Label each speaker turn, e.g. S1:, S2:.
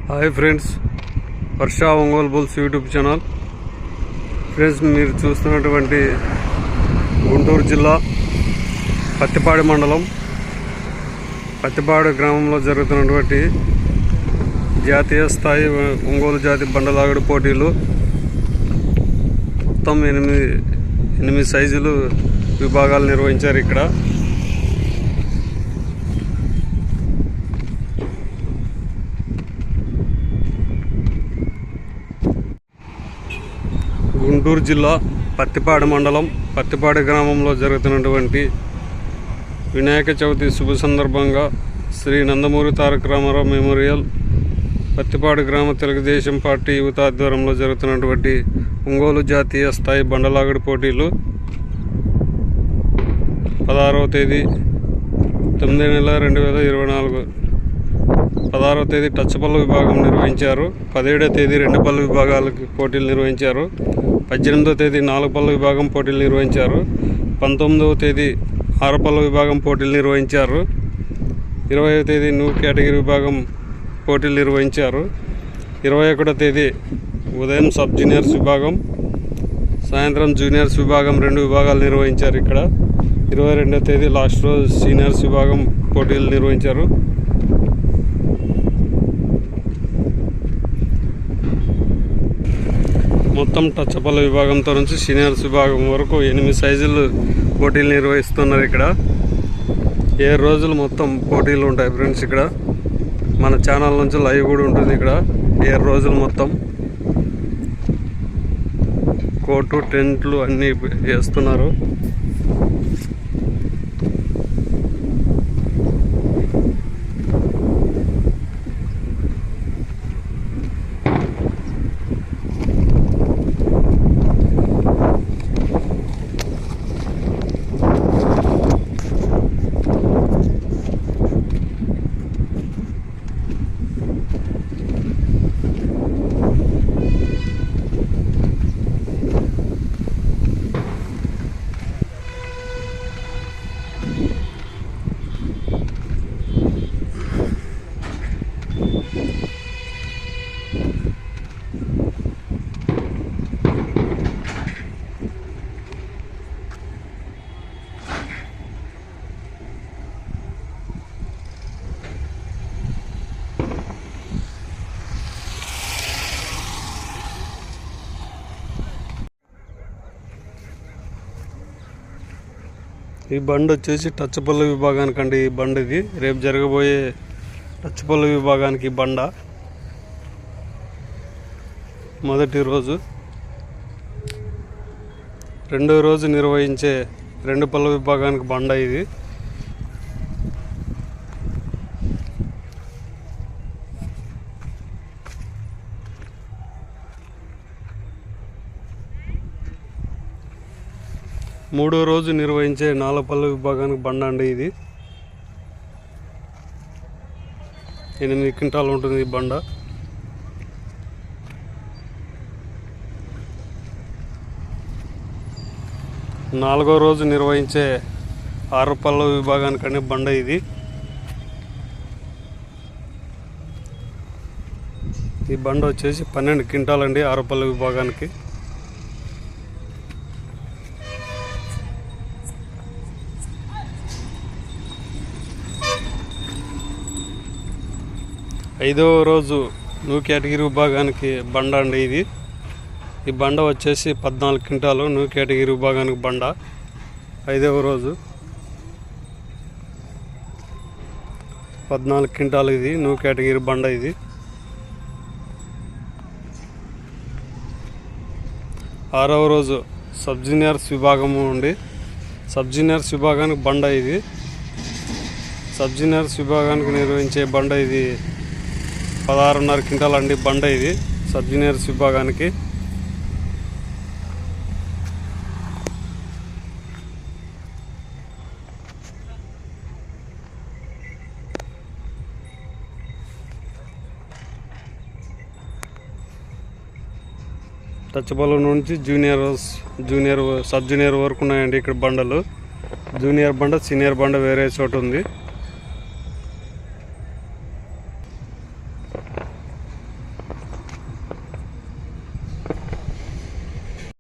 S1: Hi friends, Varsha Ongole bulls YouTube channel. Friends, మీరు చూస్తున్నటువంటి గుంటూరు జిల్లా పత్తిపాడు మండలం పత్తిపాడు గ్రామంలో జరుగుతున్నటువంటి జాతీయ స్థాయి ఒంగోలు జాతి బండలాగుడు పోటీలు. మొత్తం ఎనిమిది సైజులు విభాగాలు నిర్వహించారు ఇక్కడ. గుంటూరు జిల్లా పత్తిపాడు మండలం పత్తిపాడు గ్రామంలో జరుగుతున్నటువంటి వినాయక చవితి శుభ సందర్భంగా శ్రీ నందమూరి తారక రామారావు మెమోరియల్ పత్తిపాడు గ్రామ తెలుగుదేశం పార్టీ యువత ఆధ్వర్యంలో జరుగుతున్నటువంటి ఒంగోలు జాతీయ స్థాయి బండలాగుడు పోటీలు 16వ తేదీ 9వ నెల 2024 16వ తేదీ టచ్ పళ్ళు విభాగం నిర్వహించారు. 17వ తేదీ 2 పళ్ళు విభాగాలకు పోటీలు నిర్వహించారు. 18వ తేదీ 4 పళ్ళు విభాగం పోటీలు నిర్వహించారు. 19వ తేదీ 6 పళ్ళు విభాగం పోటీలు నిర్వహించారు. 20వ తేదీ న్యూ కేటగిరీ విభాగం పోటీలు నిర్వహించారు. 21వ తేదీ ఉదయం సబ్ జూనియర్స్ విభాగం, సాయంత్రం జూనియర్స్ విభాగం 2 విభాగాలు నిర్వహించారు ఇక్కడ. 22వ తేదీ లాస్ట్ రోజు సీనియర్స్ విభాగం పోటీలు నిర్వహించారు. మొత్తం టచ్చపల్ల విభాగంతో నుంచి సీనియర్స్ విభాగం వరకు 8 సైజులు పోటీలు నిర్వహిస్తున్నారు ఇక్కడ. 7 రోజులు మొత్తం పోటీలు ఉంటాయి ఫ్రెండ్స్. ఇక్కడ మన ఛానల్ నుంచి లైవ్ కూడా ఉంటుంది. ఇక్కడ 7 రోజులు మొత్తం కోర్టు టెంట్లు అన్నీ వేస్తున్నారు. ఈ బండి వచ్చేసి టచ్ పళ్ళు విభాగానికి అండి. ఈ బండి ఇది రేపు జరగబోయే టచ్ పళ్ళు విభాగానికి బండ. మొదటి రోజు. రెండో రోజు నిర్వహించే 2 పళ్ళ విభాగానికి బండ ఇది. మూడో రోజు నిర్వహించే 4 పళ్ళ విభాగానికి బండ అండి ఇది. 8 క్వింటాలు ఉంటుంది ఈ బండ. నాలుగో రోజు నిర్వహించే 6 పళ్ళ విభాగానికండి బండ ఇది. ఈ బండ వచ్చేసి 12 క్వింటాలు అండి 6 పళ్ళ విభాగానికి. ఐదవ రోజు న్యూ కేటగిరీ విభాగానికి బండ అండి ఇది. ఈ బండ వచ్చేసి 14 క్వింటాలు న్యూ కేటగిరీ విభాగానికి బండ. 5వ రోజు 14 క్వింటాలు ఇది న్యూ కేటగిరీ బండ ఇది. 6వ రోజు సబ్ జూనియర్స్ విభాగము ఉండి సబ్ జూనియర్స్ విభాగానికి బండ ఇది. సబ్ జూనియర్స్ విభాగానికి నిర్వహించే బండ ఇది 16.5 క్వింటాల్ అండి బండ ఇది సబ్ జూనియర్స్ విభాగానికి. టచ్ పళ్ళు నుంచి జూనియర్ సబ్ జూనియర్ వరకు ఉన్నాయండి ఇక్కడ బండలు. జూనియర్ బండ సీనియర్ బండ వేరే చోటు ఉంది.